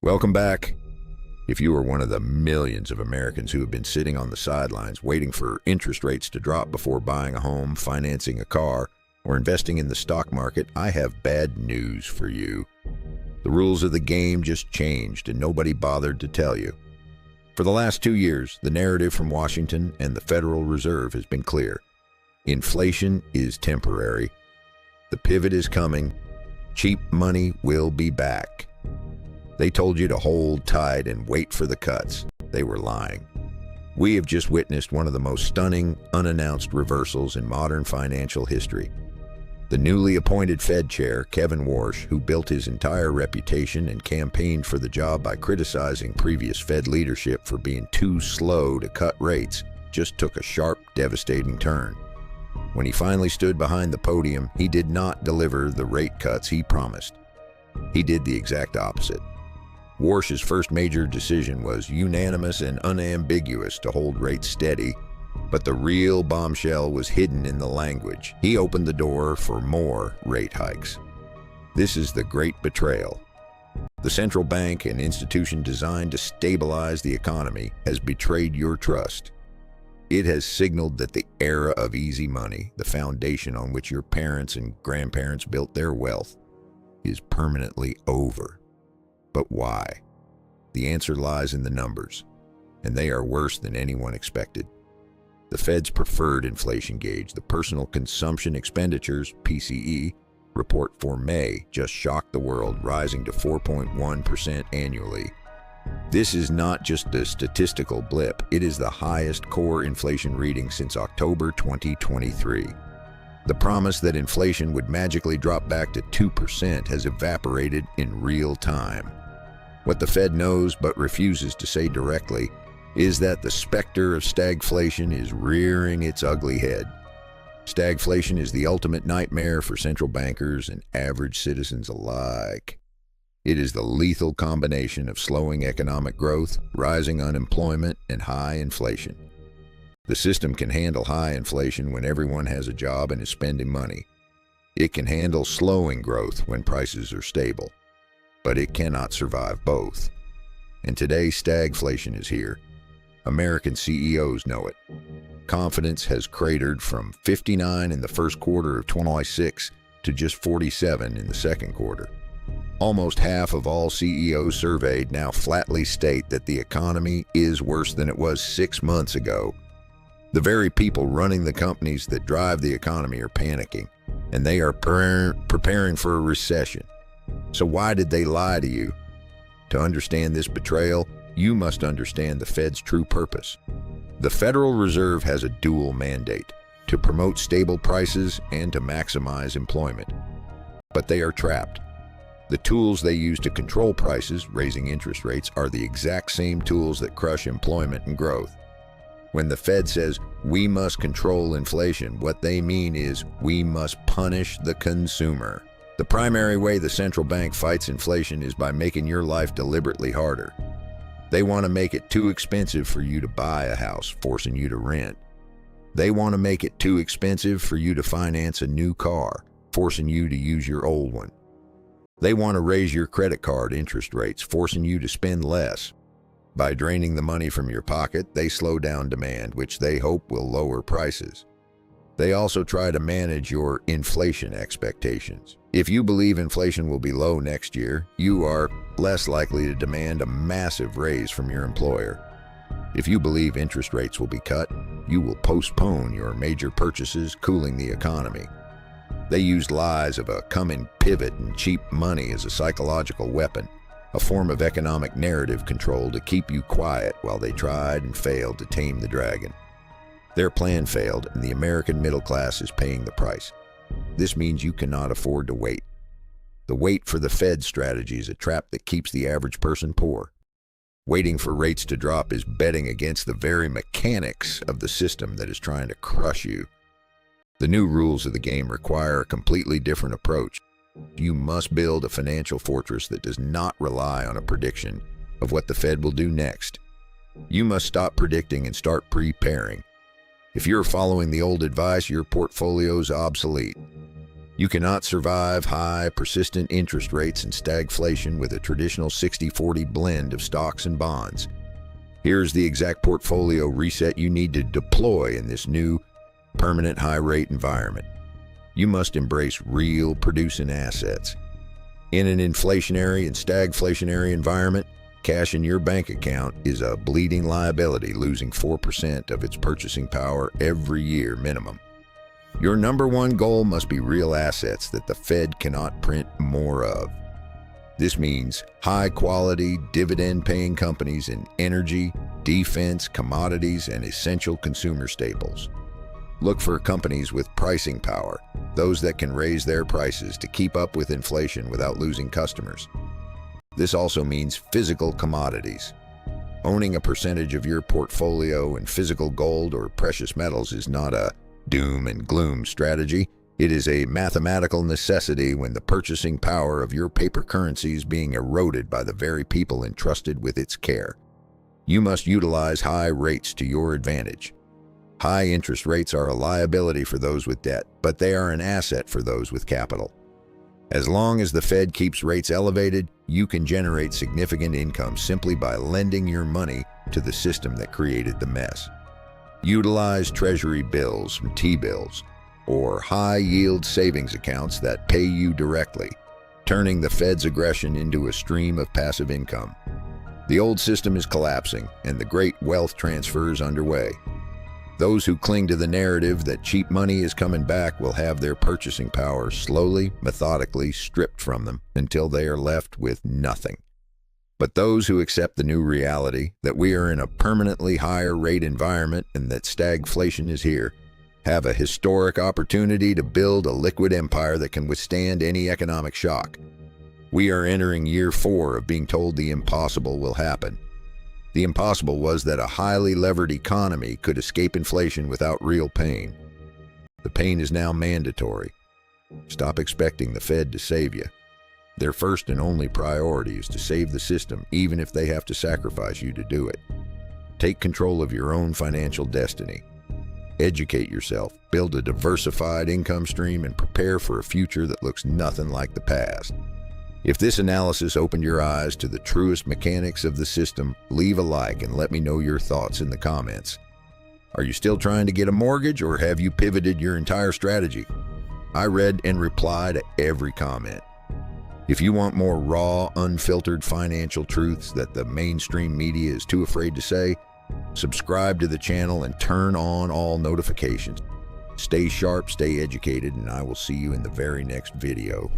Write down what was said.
Welcome back. If you are one of the millions of Americans who have been sitting on the sidelines waiting for interest rates to drop before buying a home, financing a car, or investing in the stock market, I have bad news for you. The rules of the game just changed and nobody bothered to tell you. For the last 2 years, the narrative from Washington and the Federal Reserve has been clear. Inflation is temporary. The pivot is coming. Cheap money will be back. They told you to hold tight and wait for the cuts. They were lying. We have just witnessed one of the most stunning, unannounced reversals in modern financial history. The newly appointed Fed Chair, Kevin Warsh, who built his entire reputation and campaigned for the job by criticizing previous Fed leadership for being too slow to cut rates, just took a sharp, devastating turn. When he finally stood behind the podium, he did not deliver the rate cuts he promised. He did the exact opposite. Warsh's first major decision was unanimous and unambiguous to hold rates steady, but the real bombshell was hidden in the language. He opened the door for more rate hikes. This is the great betrayal. The central bank, an institution designed to stabilize the economy, has betrayed your trust. It has signaled that the era of easy money, the foundation on which your parents and grandparents built their wealth, is permanently over. But why? The answer lies in the numbers, and they are worse than anyone expected. The Fed's preferred inflation gauge, the Personal Consumption Expenditures, PCE, report for May just shocked the world, rising to 4.1% annually. This is not just a statistical blip, it is the highest core inflation reading since October 2023. The promise that inflation would magically drop back to 2% has evaporated in real time. What the Fed knows but refuses to say directly is that the specter of stagflation is rearing its ugly head. Stagflation is the ultimate nightmare for central bankers and average citizens alike. It is the lethal combination of slowing economic growth, rising unemployment, and high inflation. The system can handle high inflation when everyone has a job and is spending money. It can handle slowing growth when prices are stable. But it cannot survive both. And today, stagflation is here. American CEOs know it. Confidence has cratered from 59 in the first quarter of 2026 to just 47 in the second quarter. Almost half of all CEOs surveyed now flatly state that the economy is worse than it was 6 months ago. The very people running the companies that drive the economy are panicking, and they are preparing for a recession. So why did they lie to you? To understand this betrayal, you must understand the Fed's true purpose. The Federal Reserve has a dual mandate: to promote stable prices and to maximize employment. But they are trapped. The tools they use to control prices, raising interest rates, are the exact same tools that crush employment and growth. When the Fed says, "We must control inflation," what they mean is, we must punish the consumer. The primary way the central bank fights inflation is by making your life deliberately harder. They want to make it too expensive for you to buy a house, forcing you to rent. They want to make it too expensive for you to finance a new car, forcing you to use your old one. They want to raise your credit card interest rates, forcing you to spend less. By draining the money from your pocket, they slow down demand, which they hope will lower prices. They also try to manage your inflation expectations. If you believe inflation will be low next year, you are less likely to demand a massive raise from your employer. If you believe interest rates will be cut, you will postpone your major purchases, cooling the economy. They used lies of a coming pivot and cheap money as a psychological weapon, a form of economic narrative control to keep you quiet while they tried and failed to tame the dragon. Their plan failed, and the American middle class is paying the price. This means you cannot afford to wait. The wait for the Fed strategy is a trap that keeps the average person poor. Waiting for rates to drop is betting against the very mechanics of the system that is trying to crush you. The new rules of the game require a completely different approach. You must build a financial fortress that does not rely on a prediction of what the Fed will do next. You must stop predicting and start preparing. If you're following the old advice, your portfolio's obsolete. You cannot survive high, persistent interest rates and stagflation with a traditional 60-40 blend of stocks and bonds. Here's the exact portfolio reset you need to deploy in this new, permanent high-rate environment. You must embrace real producing assets. In an inflationary and stagflationary environment, cash in your bank account is a bleeding liability, losing 4% of its purchasing power every year minimum. Your number one goal must be real assets that the Fed cannot print more of. This means high-quality, dividend-paying companies in energy, defense, commodities, and essential consumer staples. Look for companies with pricing power, those that can raise their prices to keep up with inflation without losing customers. This also means physical commodities. Owning a percentage of your portfolio in physical gold or precious metals is not a doom and gloom strategy. It is a mathematical necessity when the purchasing power of your paper currency is being eroded by the very people entrusted with its care. You must utilize high rates to your advantage. High interest rates are a liability for those with debt, but they are an asset for those with capital. As long as the Fed keeps rates elevated, you can generate significant income simply by lending your money to the system that created the mess. Utilize treasury bills from T-bills or high-yield savings accounts that pay you directly, turning the Fed's aggression into a stream of passive income. The old system is collapsing, and the great wealth transfer is underway. Those who cling to the narrative that cheap money is coming back will have their purchasing power slowly, methodically stripped from them until they are left with nothing. But those who accept the new reality that we are in a permanently higher rate environment and that stagflation is here, have a historic opportunity to build a liquid empire that can withstand any economic shock. We are entering year 4 of being told the impossible will happen. The impossible was that a highly levered economy could escape inflation without real pain. The pain is now mandatory. Stop expecting the Fed to save you. Their first and only priority is to save the system, even if they have to sacrifice you to do it. Take control of your own financial destiny. Educate yourself, build a diversified income stream, and prepare for a future that looks nothing like the past. If this analysis opened your eyes to the truest mechanics of the system, leave a like and let me know your thoughts in the comments. Are you still trying to get a mortgage, or have you pivoted your entire strategy? I read and reply to every comment. If you want more raw, unfiltered financial truths that the mainstream media is too afraid to say, subscribe to the channel and turn on all notifications. Stay sharp, stay educated, and I will see you in the very next video.